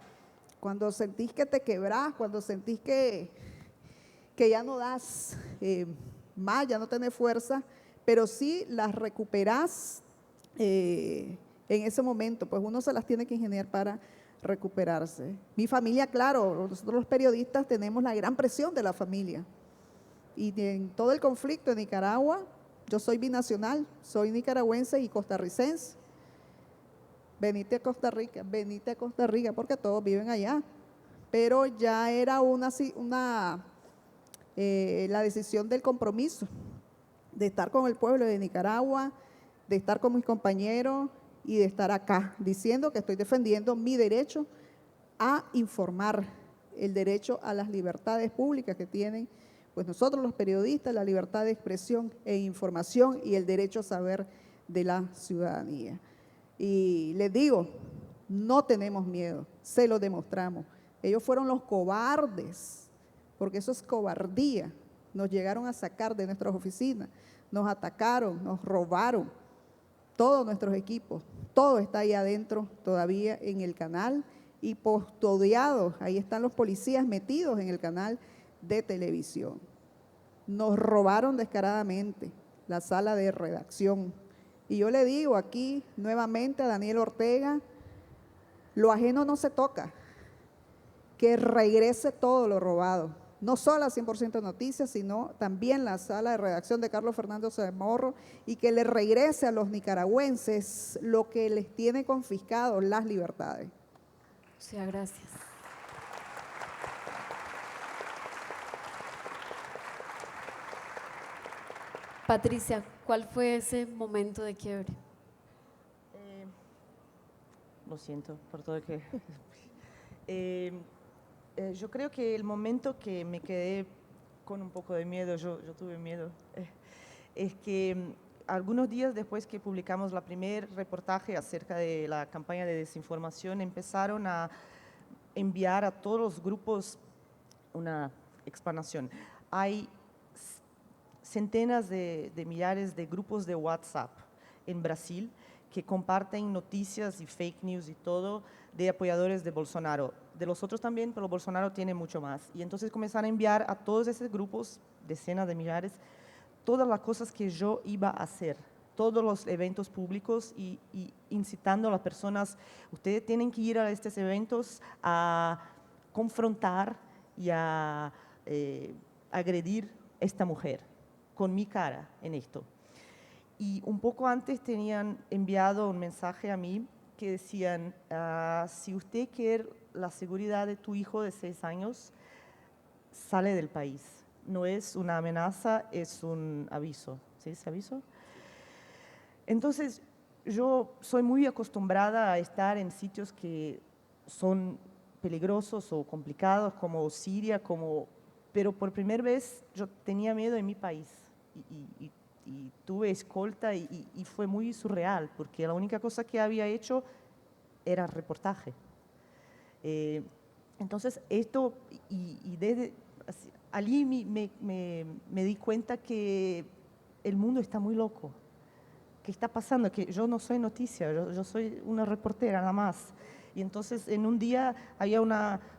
Cuando sentís que te quebrás, cuando sentís que ya no das más, ya no tenés fuerza, pero sí las recuperás en ese momento, pues uno se las tiene que ingeniar para recuperarse. Mi familia, claro, nosotros los periodistas tenemos la gran presión de la familia. Y en todo el conflicto en Nicaragua, yo soy binacional, soy nicaragüense y costarricense. Venite a Costa Rica, porque todos viven allá. Pero ya era la decisión del compromiso, de estar con el pueblo de Nicaragua, de estar con mis compañeros y de estar acá, diciendo que estoy defendiendo mi derecho a informar, el derecho a las libertades públicas que tienen pues nosotros los periodistas, la libertad de expresión e información y el derecho a saber de la ciudadanía. Y les digo, no tenemos miedo, se lo demostramos. Ellos fueron los cobardes, porque eso es cobardía. Nos llegaron a sacar de nuestras oficinas, nos atacaron, nos robaron todos nuestros equipos. Todo está ahí adentro todavía en el canal y custodiados. Ahí están los policías metidos en el canal de televisión. Nos robaron descaradamente la sala de redacción. Y yo le digo aquí nuevamente a Daniel Ortega, lo ajeno no se toca, que regrese todo lo robado. No solo a 100% Noticias, sino también la sala de redacción de Carlos Fernando Chamorro, y que le regrese a los nicaragüenses lo que les tiene confiscado, las libertades. Muchas gracias. Patricia, ¿cuál fue ese momento de quiebre? Lo siento por todo que… yo creo que el momento que me quedé con un poco de miedo, yo tuve miedo, es que algunos días después que publicamos la primer reportaje acerca de la campaña de desinformación, empezaron a enviar a todos los grupos una explanación. Hay centenas de millares de grupos de WhatsApp en Brasil que comparten noticias y fake news y todo de apoyadores de Bolsonaro. De los otros también, pero Bolsonaro tiene mucho más. Y entonces comenzaron a enviar a todos esos grupos, decenas de millares, todas las cosas que yo iba a hacer, todos los eventos públicos y incitando a las personas, ustedes tienen que ir a estos eventos a confrontar y a agredir a esta mujer con mi cara en esto. Y un poco antes tenían enviado un mensaje a mí que decían, si usted quiere la seguridad de tu hijo de 6 años, sale del país. No es una amenaza, es un aviso. ¿Sí ese aviso? Entonces, yo soy muy acostumbrada a estar en sitios que son peligrosos o complicados, como Siria, pero por primera vez yo tenía miedo en mi país y tuve escolta y fue muy surreal, porque la única cosa que había hecho era reportaje. Entonces, esto, desde allí me di cuenta que el mundo está muy loco. ¿Qué está pasando? Que yo no soy noticia, yo soy una reportera nada más. Y entonces, en un día había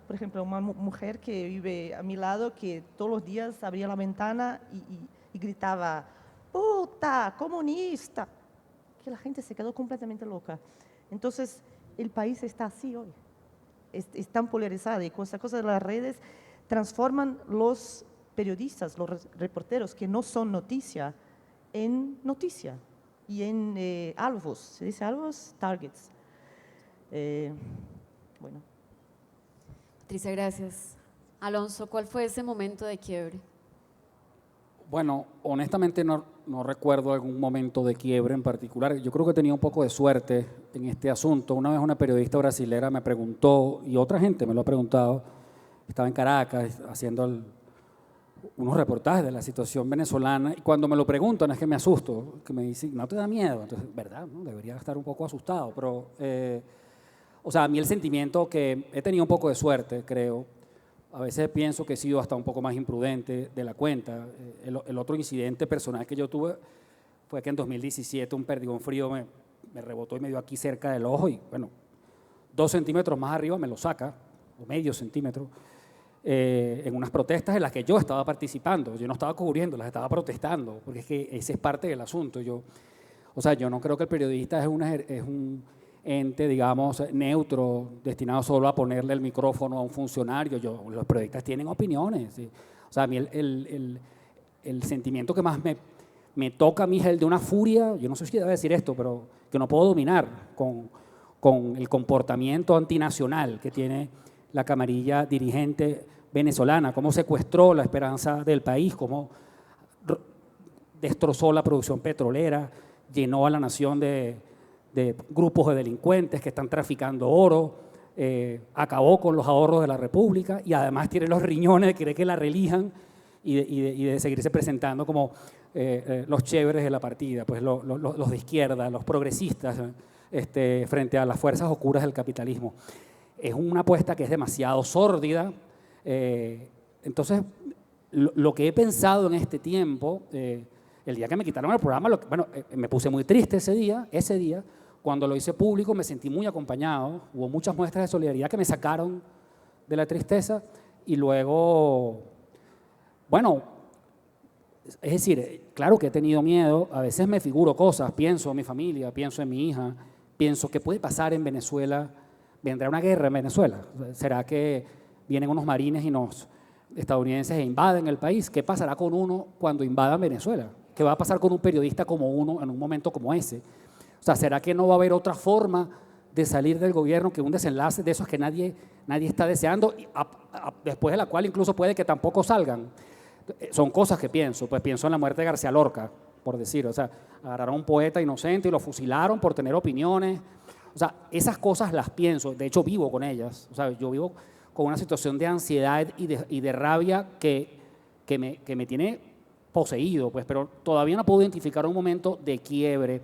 por ejemplo, una mujer que vive a mi lado que todos los días abría la ventana y gritaba, ¡puta, comunista! Que la gente se quedó completamente loca. Entonces, el país está así hoy. Es tan polarizado y con esa cosa de las redes transforman los periodistas, los reporteros que no son noticia, en noticia y en alvos. ¿Se dice alvos? Targets. Bueno. Patricia, gracias. Alonso, ¿cuál fue ese momento de quiebre? Bueno, honestamente no recuerdo algún momento de quiebre en particular. Yo creo que tenía un poco de suerte en este asunto. Una vez una periodista brasilera me preguntó, y otra gente me lo ha preguntado, estaba en Caracas haciendo unos reportajes de la situación venezolana, y cuando me lo preguntan es que me asusto, que me dicen, ¿no te da miedo? Entonces, ¿verdad? ¿No? Debería estar un poco asustado, pero, o sea, a mí el sentimiento que he tenido un poco de suerte, creo. A veces pienso que he sido hasta un poco más imprudente de la cuenta. El otro incidente personal que yo tuve fue que en 2017 un perdigón frío me rebotó y me dio aquí cerca del ojo y, bueno, 2 centímetros más arriba me lo saca, o medio centímetro, en unas protestas en las que yo estaba participando. Yo no estaba cubriendo, las estaba protestando, porque es que ese es parte del asunto. Yo no creo que el periodista es un ente, digamos, neutro, destinado solo a ponerle el micrófono a un funcionario. Los periodistas tienen opiniones. ¿Sí? O sea, a mí el sentimiento que más me toca a mí es el de una furia, yo no sé si debe decir esto, pero que no puedo dominar con el comportamiento antinacional que tiene la camarilla dirigente venezolana, cómo secuestró la esperanza del país, cómo destrozó la producción petrolera, llenó a la nación de grupos de delincuentes que están traficando oro, acabó con los ahorros de la República y además tiene los riñones de querer que la reelijan y de seguirse presentando como los chéveres de la partida, pues los de izquierda, los progresistas, frente a las fuerzas oscuras del capitalismo. Es una apuesta que es demasiado sórdida. Entonces, lo que he pensado en este tiempo, el día que me quitaron el programa, me puse muy triste ese día. Cuando lo hice público me sentí muy acompañado, hubo muchas muestras de solidaridad que me sacaron de la tristeza y luego, bueno, es decir, claro que he tenido miedo, a veces me figuro cosas, pienso en mi familia, pienso en mi hija, pienso qué puede pasar en Venezuela, vendrá una guerra en Venezuela, ¿será que vienen unos marines y nos estadounidenses e invaden el país? ¿Qué pasará con uno cuando invadan Venezuela? ¿Qué va a pasar con un periodista como uno en un momento como ese? O sea, ¿será que no va a haber otra forma de salir del gobierno que un desenlace de esos que nadie está deseando, y después de la cual incluso puede que tampoco salgan? Son cosas que pienso, pues pienso en la muerte de García Lorca, por decir, o sea, agarraron a un poeta inocente y lo fusilaron por tener opiniones. O sea, esas cosas las pienso, de hecho vivo con ellas, o sea, yo vivo con una situación de ansiedad y de rabia que me tiene poseído, pues, pero todavía no puedo identificar un momento de quiebre,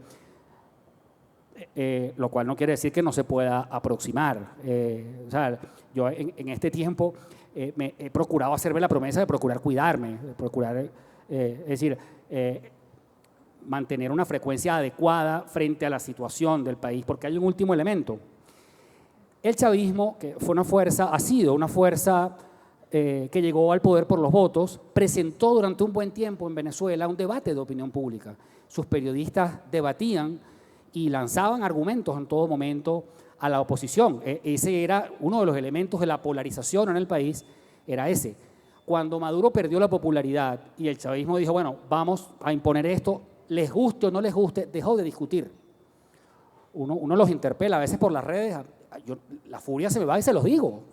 lo cual no quiere decir que no se pueda aproximar. O sea, yo en este tiempo me he procurado hacerme la promesa de procurar cuidarme, de procurar, es decir, mantener una frecuencia adecuada frente a la situación del país, porque hay un último elemento. El chavismo, que fue una fuerza, ha sido una fuerza que llegó al poder por los votos, presentó durante un buen tiempo en Venezuela un debate de opinión pública. Sus periodistas debatían y lanzaban argumentos en todo momento a la oposición. Ese era uno de los elementos de la polarización en el país, era ese. Cuando Maduro perdió la popularidad y el chavismo dijo, bueno, vamos a imponer esto, les guste o no les guste, dejó de discutir. Uno los interpela a veces por las redes, la furia se me va y se los digo.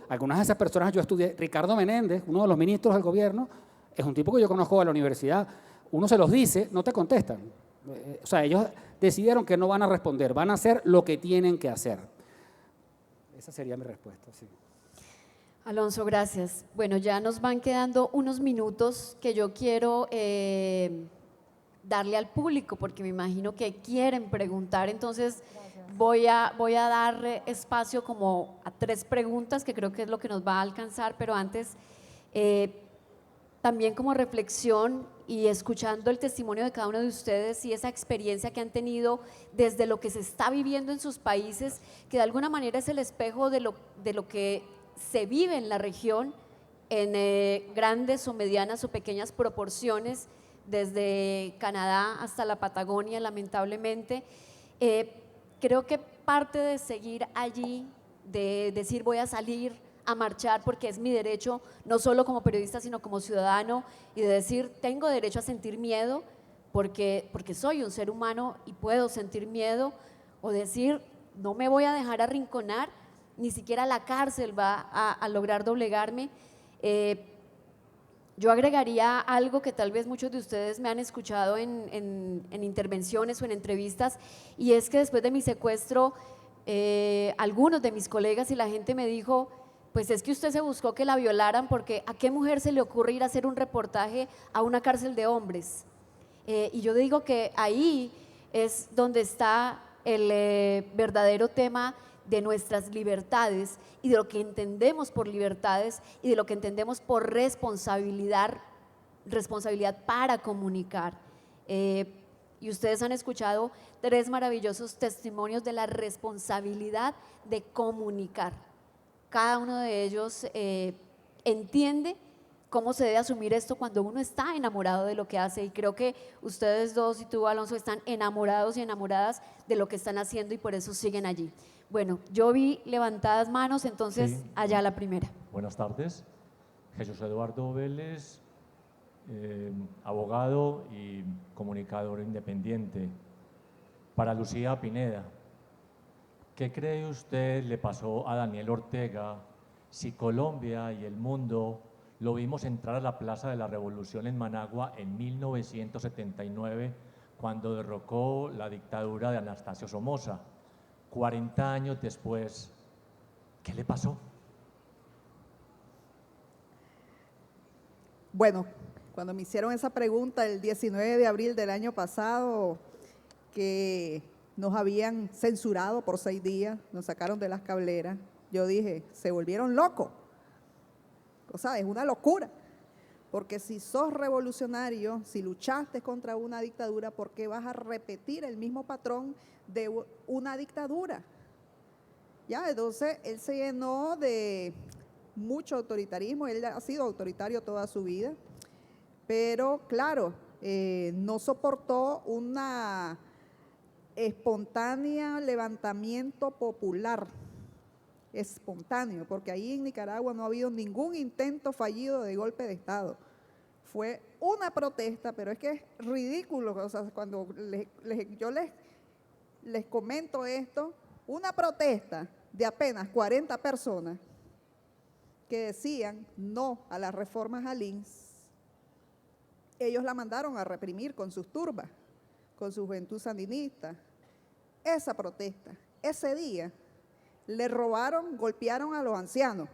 Algunas de esas personas yo estudié, Ricardo Menéndez, uno de los ministros del gobierno, es un tipo que yo conozco de la universidad, uno se los dice, no te contestan. O sea, ellos decidieron que no van a responder, van a hacer lo que tienen que hacer. Esa sería mi respuesta, sí. Alonso, gracias. Bueno, ya nos van quedando unos minutos que yo quiero darle al público, porque me imagino que quieren preguntar, entonces voy a dar espacio como a 3 preguntas, que creo que es lo que nos va a alcanzar, pero antes, también como reflexión y escuchando el testimonio de cada uno de ustedes y esa experiencia que han tenido desde lo que se está viviendo en sus países, que de alguna manera es el espejo de lo que se vive en la región en grandes o medianas o pequeñas proporciones, desde Canadá hasta la Patagonia, lamentablemente. Creo que parte de seguir allí, de decir voy a salir a marchar porque es mi derecho, no solo como periodista, sino como ciudadano, y de decir tengo derecho a sentir miedo porque soy un ser humano y puedo sentir miedo, o decir no me voy a dejar arrinconar, ni siquiera la cárcel va a lograr doblegarme. Yo agregaría algo que tal vez muchos de ustedes me han escuchado en intervenciones o en entrevistas, y es que después de mi secuestro, algunos de mis colegas y la gente me dijo, pues es que usted se buscó que la violaran, porque ¿a qué mujer se le ocurre ir a hacer un reportaje a una cárcel de hombres? Y yo digo que ahí es donde está el verdadero tema de nuestras libertades y de lo que entendemos por libertades y de lo que entendemos por responsabilidad para comunicar. Y ustedes han escuchado 3 maravillosos testimonios de la responsabilidad de comunicar. Cada uno de ellos entiende cómo se debe asumir esto cuando uno está enamorado de lo que hace, y creo que ustedes dos y tú, Alonso, están enamorados y enamoradas de lo que están haciendo y por eso siguen allí. Bueno, yo vi levantadas manos, entonces sí. Allá la primera. Buenas tardes, Jesús Eduardo Vélez, abogado y comunicador independiente. Para Lucía Pineda, ¿qué cree usted le pasó a Daniel Ortega si Colombia y el mundo lo vimos entrar a la Plaza de la Revolución en Managua en 1979, cuando derrocó la dictadura de Anastasio Somoza? 40 años después, ¿qué le pasó? Bueno, cuando me hicieron esa pregunta el 19 de abril del año pasado, que nos habían censurado por 6 días, nos sacaron de las cableras. Yo dije, se volvieron locos. O sea, es una locura. Porque si sos revolucionario, si luchaste contra una dictadura, ¿por qué vas a repetir el mismo patrón de una dictadura? Ya, entonces él se llenó de mucho autoritarismo, él ha sido autoritario toda su vida, pero claro, no soportó una espontánea levantamiento popular, espontáneo, porque ahí en Nicaragua no ha habido ningún intento fallido de golpe de Estado. Fue una protesta, pero es que es ridículo, o sea, cuando yo les comento esto, una protesta de apenas 40 personas que decían no a las reformas al INS, ellos la mandaron a reprimir con sus turbas, con su juventud sandinista. Esa protesta, ese día, le robaron, golpearon a los ancianos,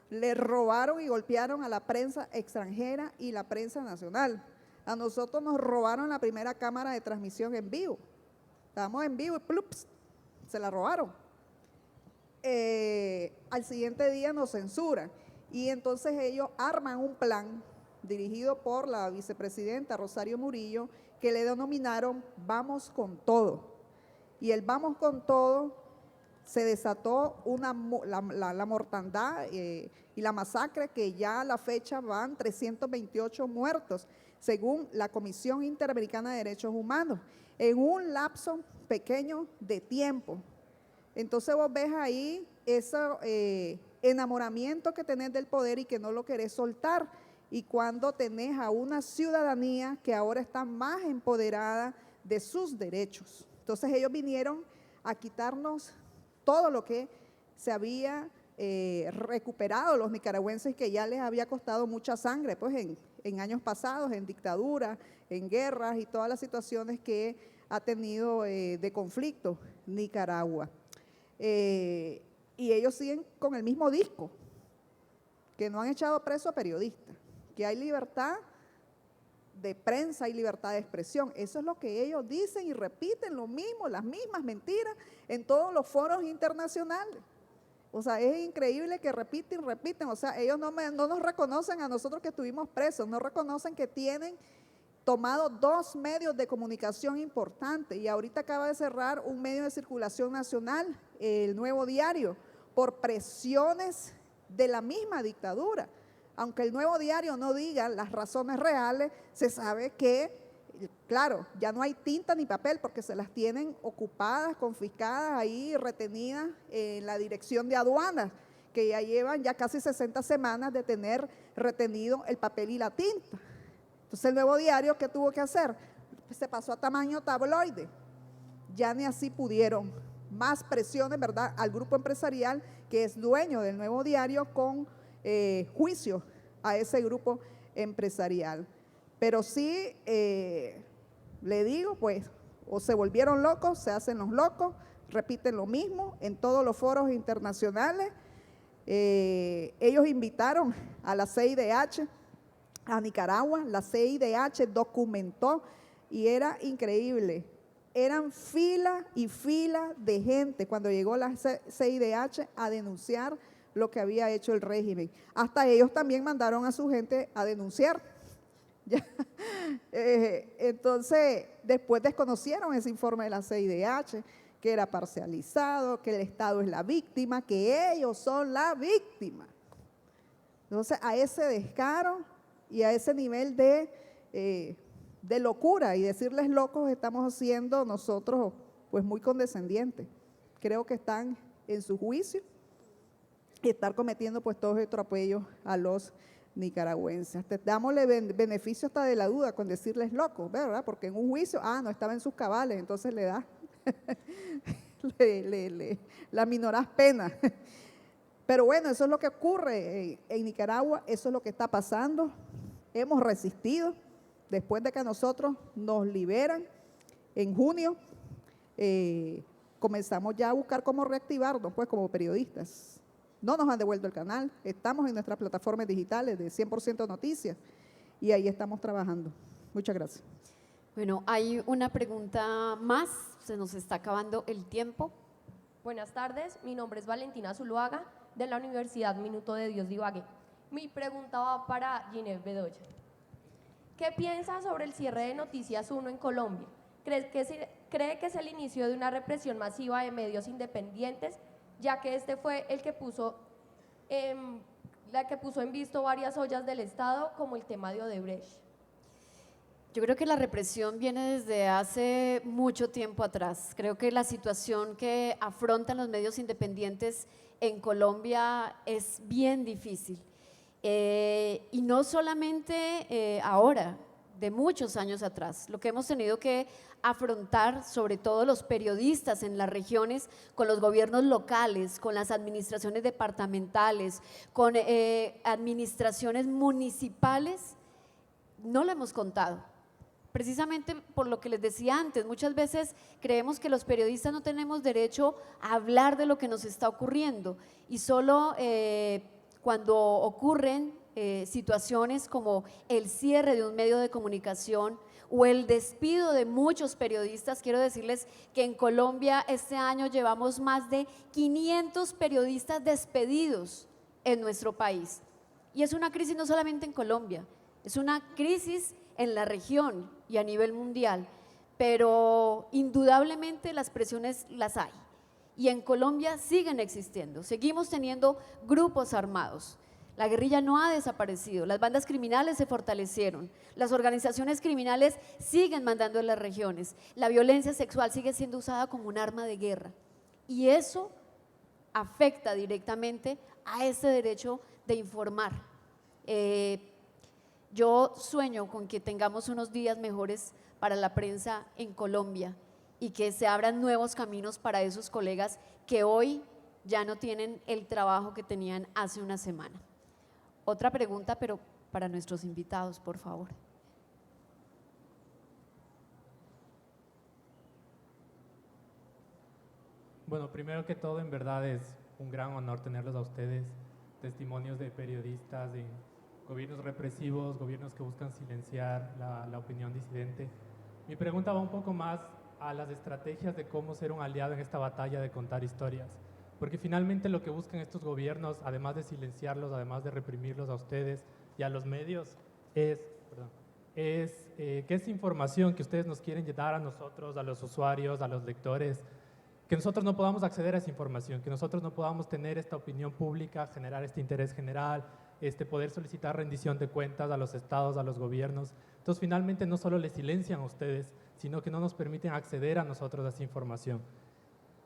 le robaron y golpearon a la prensa extranjera y la prensa nacional. A nosotros nos robaron la primera cámara de transmisión en vivo. Estábamos en vivo y plups, se la robaron. Al siguiente día nos censuran y entonces ellos arman un plan dirigido por la vicepresidenta Rosario Murillo que le denominaron Vamos con Todo. Y el Vamos con Todo se desató la mortandad y la masacre, que ya a la fecha van 328 muertos, según la Comisión Interamericana de Derechos Humanos, en un lapso pequeño de tiempo. Entonces vos ves ahí ese enamoramiento que tenés del poder y que no lo querés soltar, y cuando tenés a una ciudadanía que ahora está más empoderada de sus derechos. Entonces ellos vinieron a quitarnos todo lo que se había recuperado los nicaragüenses, que ya les había costado mucha sangre pues en años pasados, en dictadura, en guerras y todas las situaciones que ha tenido de conflicto Nicaragua. Y ellos siguen con el mismo disco, que no han echado preso a periodistas, que hay libertad de prensa y libertad de expresión. Eso es lo que ellos dicen y repiten lo mismo, las mismas mentiras en todos los foros internacionales. O sea, es increíble que repiten, o sea, ellos no nos reconocen a nosotros que estuvimos presos, no reconocen que tienen tomado 2 medios de comunicación importantes, y ahorita acaba de cerrar un medio de circulación nacional, El Nuevo Diario, por presiones de la misma dictadura. Aunque El Nuevo Diario no diga las razones reales, se sabe que, claro, ya no hay tinta ni papel porque se las tienen ocupadas, confiscadas, ahí retenidas en la dirección de aduanas, que ya llevan ya casi 60 semanas de tener retenido el papel y la tinta. Entonces El Nuevo Diario, ¿qué tuvo que hacer? Se pasó a tamaño tabloide. Ya ni así pudieron. Más presiones, ¿verdad?, al grupo empresarial que es dueño del Nuevo Diario, con juicio a ese grupo empresarial. Pero sí, le digo, pues, o se volvieron locos, se hacen los locos, repiten lo mismo en todos los foros internacionales. Ellos invitaron a la CIDH a Nicaragua, la CIDH documentó y era increíble. Eran fila y fila de gente cuando llegó la CIDH a denunciar lo que había hecho el régimen. Hasta ellos también mandaron a su gente a denunciar. Entonces, después desconocieron ese informe de la CIDH, que era parcializado, que el Estado es la víctima, que ellos son la víctima. Entonces, a ese descaro y a ese nivel de locura y decirles locos, estamos siendo nosotros pues muy condescendientes. Creo que están en su juicio y estar cometiendo pues todos estos atropellos a los nicaragüenses. Dámosle beneficio hasta de la duda con decirles locos, ¿verdad? Porque en un juicio, no estaba en sus cabales, entonces le da, la minorás pena. Pero bueno, eso es lo que ocurre en Nicaragua, eso es lo que está pasando. Hemos resistido. Después de que nosotros nos liberan en junio, comenzamos ya a buscar cómo reactivarnos pues como periodistas. No nos han devuelto el canal, estamos en nuestras plataformas digitales de 100% Noticias y ahí estamos trabajando. Muchas gracias. Bueno, hay una pregunta más, se nos está acabando el tiempo. Buenas tardes, mi nombre es Valentina Zuluaga, de la Universidad Minuto de Dios de Ibagué. Mi pregunta va para Ginette Bedoya. ¿Qué piensa sobre el cierre de Noticias 1 en Colombia? ¿Cree que es el inicio de una represión masiva de medios independientes, ya que este fue el que puso en visto varias ollas del Estado, como el tema de Odebrecht? Yo creo que la represión viene desde hace mucho tiempo atrás. Creo que la situación que afrontan los medios independientes en Colombia es bien difícil. Y no solamente ahora, de muchos años atrás. Lo que hemos tenido que afrontar, sobre todo los periodistas en las regiones, con los gobiernos locales, con las administraciones departamentales, con administraciones municipales, no lo hemos contado. Precisamente por lo que les decía antes, muchas veces creemos que los periodistas no tenemos derecho a hablar de lo que nos está ocurriendo y solo cuando ocurren situaciones como el cierre de un medio de comunicación o el despido de muchos periodistas. Quiero decirles que en Colombia este año llevamos más de 500 periodistas despedidos en nuestro país. Y es una crisis no solamente en Colombia, es una crisis en la región y a nivel mundial, pero indudablemente las presiones las hay. Y en Colombia siguen existiendo, seguimos teniendo grupos armados. La guerrilla no ha desaparecido, las bandas criminales se fortalecieron, las organizaciones criminales siguen mandando en las regiones, la violencia sexual sigue siendo usada como un arma de guerra y eso afecta directamente a ese derecho de informar. Yo sueño con que tengamos unos días mejores para la prensa en Colombia y que se abran nuevos caminos para esos colegas que hoy ya no tienen el trabajo que tenían hace una semana. Otra pregunta, pero para nuestros invitados, por favor. Bueno, primero que todo, en verdad es un gran honor tenerlos a ustedes, testimonios de periodistas, de gobiernos represivos, gobiernos que buscan silenciar la opinión disidente. Mi pregunta va un poco más a las estrategias de cómo ser un aliado en esta batalla de contar historias. Porque finalmente lo que buscan estos gobiernos, además de silenciarlos, además de reprimirlos a ustedes y a los medios, es que esa información que ustedes nos quieren dar a nosotros, a los usuarios, a los lectores, que nosotros no podamos acceder a esa información, que nosotros no podamos tener esta opinión pública, generar este interés general, poder solicitar rendición de cuentas a los estados, a los gobiernos. Entonces, finalmente no solo les silencian a ustedes, sino que no nos permiten acceder a nosotros a esa información.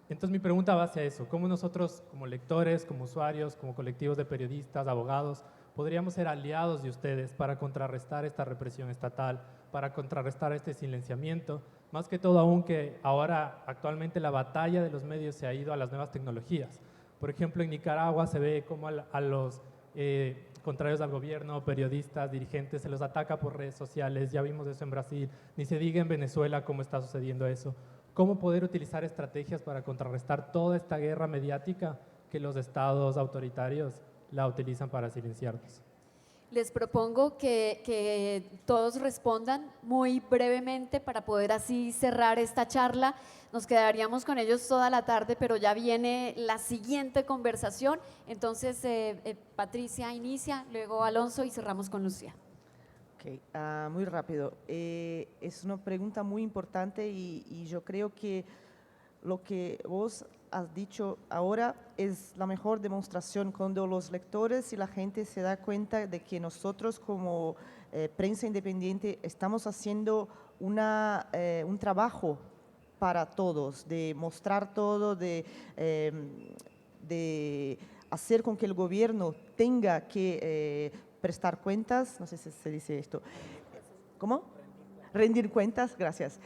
Entonces, mi pregunta va hacia eso. ¿Cómo nosotros, como lectores, como usuarios, como colectivos de periodistas, abogados, podríamos ser aliados de ustedes para contrarrestar esta represión estatal, para contrarrestar este silenciamiento? Más que todo aún que ahora, actualmente, la batalla de los medios se ha ido a las nuevas tecnologías. Por ejemplo, en Nicaragua se ve cómo a los contrarios al gobierno, periodistas, dirigentes, se los ataca por redes sociales. Ya vimos eso en Brasil, ni se diga en Venezuela cómo está sucediendo eso. ¿Cómo poder utilizar estrategias para contrarrestar toda esta guerra mediática que los estados autoritarios la utilizan para silenciarnos? Les propongo que todos respondan muy brevemente para poder así cerrar esta charla. Nos quedaríamos con ellos toda la tarde, pero ya viene la siguiente conversación. Entonces, Patricia inicia, luego Alonso y cerramos con Lucía. Okay, muy rápido. Es una pregunta muy importante y yo creo que lo que vos has dicho ahora es la mejor demostración cuando los lectores y la gente se da cuenta de que nosotros como prensa independiente estamos haciendo un trabajo para todos, de mostrar todo, de hacer con que el gobierno tenga que prestar cuentas, no sé si se dice esto, ¿cómo? Rendir cuentas, gracias.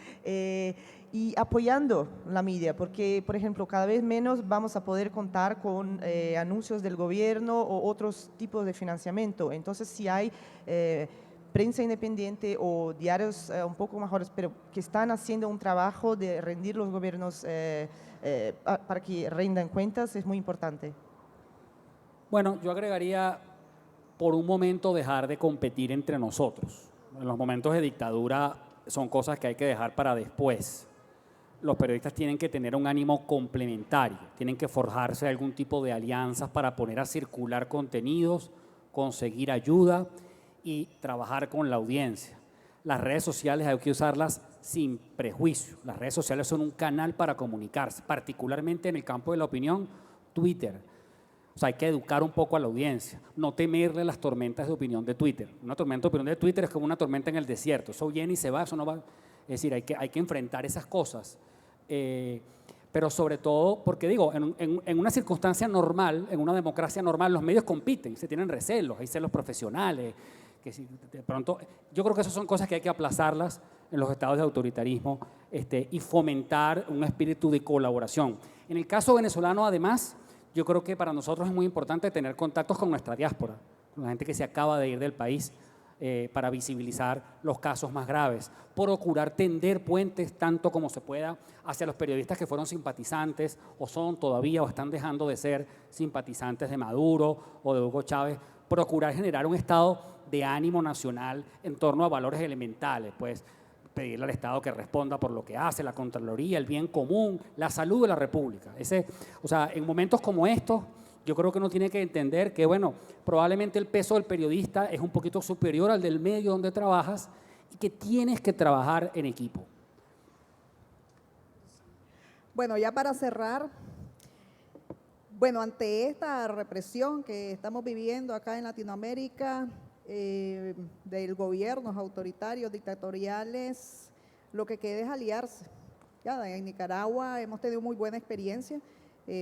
Y apoyando la media, porque, por ejemplo, cada vez menos vamos a poder contar con anuncios del gobierno o otros tipos de financiamiento. Entonces, si hay prensa independiente o diarios un poco mejores, pero que están haciendo un trabajo de rendir los gobiernos para que rindan cuentas, es muy importante. Bueno, yo agregaría por un momento dejar de competir entre nosotros. En los momentos de dictadura son cosas que hay que dejar para después. Los periodistas tienen que tener un ánimo complementario, tienen que forjarse algún tipo de alianzas para poner a circular contenidos, conseguir ayuda y trabajar con la audiencia. Las redes sociales hay que usarlas sin prejuicio. Las redes sociales son un canal para comunicarse, particularmente en el campo de la opinión, Twitter. O sea, hay que educar un poco a la audiencia, no temerle las tormentas de opinión de Twitter. Una tormenta de opinión de Twitter es como una tormenta en el desierto. Eso viene y se va, eso no va. Es decir, hay que enfrentar esas cosas. Pero sobre todo, porque digo, en una circunstancia normal, en una democracia normal, los medios compiten, se tienen recelos, hay celos profesionales, que si de pronto, yo creo que esas son cosas que hay que aplazarlas en los estados de autoritarismo y fomentar un espíritu de colaboración. En el caso venezolano, además, yo creo que para nosotros es muy importante tener contactos con nuestra diáspora, con la gente que se acaba de ir del país, para visibilizar los casos más graves, procurar tender puentes tanto como se pueda hacia los periodistas que fueron simpatizantes o son todavía o están dejando de ser simpatizantes de Maduro o de Hugo Chávez, procurar generar un estado de ánimo nacional en torno a valores elementales, pues pedirle al Estado que responda por lo que hace, la Contraloría, el bien común, la salud de la República. O sea, en momentos como estos, yo creo que uno tiene que entender que, bueno, probablemente el peso del periodista es un poquito superior al del medio donde trabajas y que tienes que trabajar en equipo. Bueno, ya para cerrar, bueno, ante esta represión que estamos viviendo acá en Latinoamérica, del gobiernos autoritarios, dictatoriales, lo que queda es aliarse. Ya en Nicaragua hemos tenido muy buena experiencia,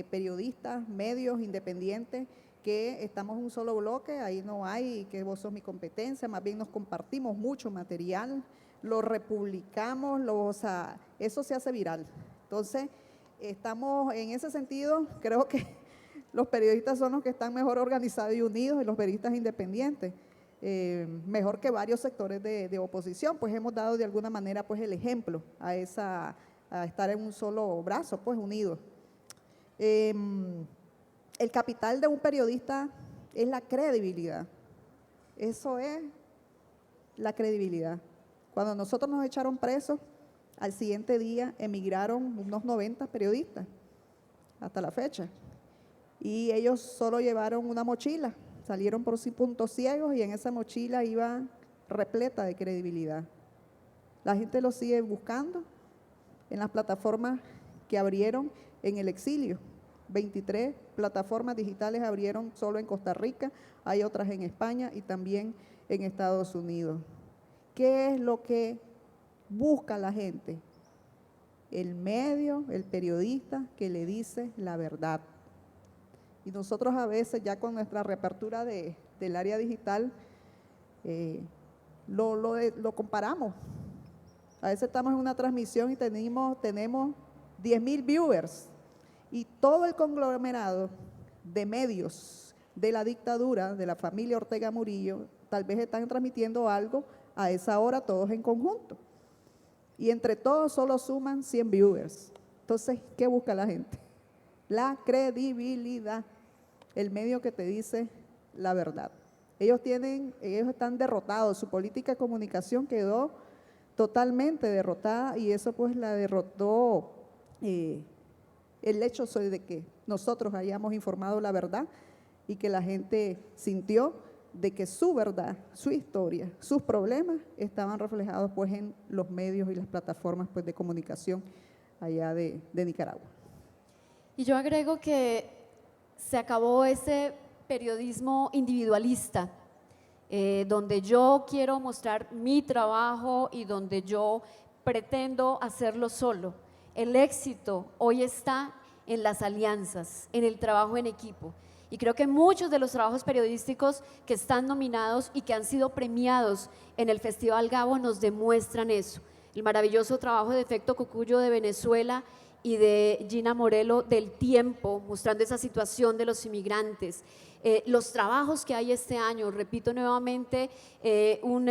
periodistas, medios independientes, que estamos en un solo bloque, ahí no hay que vos sos mi competencia, más bien nos compartimos mucho material, lo republicamos, o sea, eso se hace viral. Entonces, estamos en ese sentido, creo que los periodistas son los que están mejor organizados y unidos, y los periodistas independientes, mejor que varios sectores de oposición, pues hemos dado de alguna manera pues el ejemplo a estar en un solo brazo, pues unidos. El capital de un periodista es la credibilidad. Eso es la credibilidad. Cuando nosotros nos echaron presos, al siguiente día emigraron unos 90 periodistas, hasta la fecha. Y ellos solo llevaron una mochila, salieron por puntos ciegos y en esa mochila iba repleta de credibilidad. La gente lo sigue buscando en las plataformas que abrieron en el exilio. 23 plataformas digitales abrieron solo en Costa Rica, hay otras en España y también en Estados Unidos. ¿Qué es lo que busca la gente? El medio, el periodista que le dice la verdad. Y nosotros a veces ya con nuestra reapertura del área digital lo comparamos. A veces estamos en una transmisión y tenemos 10.000 viewers y todo el conglomerado de medios de la dictadura, de la familia Ortega Murillo, tal vez están transmitiendo algo a esa hora todos en conjunto. Y entre todos solo suman 100 viewers. Entonces, ¿qué busca la gente? La credibilidad, el medio que te dice la verdad. Ellos están derrotados, su política de comunicación quedó totalmente derrotada y eso pues la derrotó el hecho de que nosotros hayamos informado la verdad y que la gente sintió de que su verdad, su historia, sus problemas estaban reflejados pues en los medios y las plataformas pues de comunicación allá de Nicaragua. Y yo agrego que se acabó ese periodismo individualista, donde yo quiero mostrar mi trabajo y donde yo pretendo hacerlo solo. El éxito hoy está en las alianzas, en el trabajo en equipo. Y creo que muchos de los trabajos periodísticos que están nominados y que han sido premiados en el Festival Gabo nos demuestran eso. El maravilloso trabajo de Efecto Cucuyo de Venezuela y de Gina Morelo del Tiempo, mostrando esa situación de los inmigrantes. Los trabajos que hay este año, repito nuevamente, un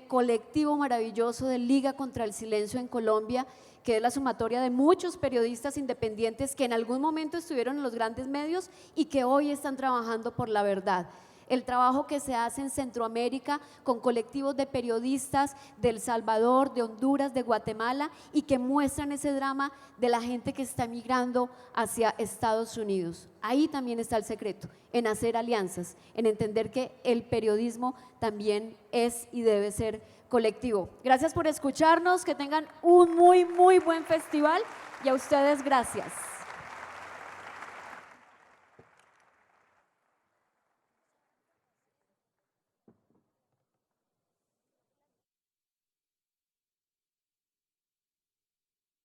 colectivo maravilloso de Liga contra el Silencio en Colombia, que es la sumatoria de muchos periodistas independientes que en algún momento estuvieron en los grandes medios y que hoy están trabajando por la verdad. el trabajo que se hace en Centroamérica con colectivos de periodistas de El Salvador, de Honduras, de Guatemala, y que muestran ese drama de la gente que está migrando hacia Estados Unidos. Ahí también está el secreto, en hacer alianzas, en entender que el periodismo también es y debe ser colectivo. Gracias por escucharnos, que tengan un muy buen festival, y a ustedes gracias.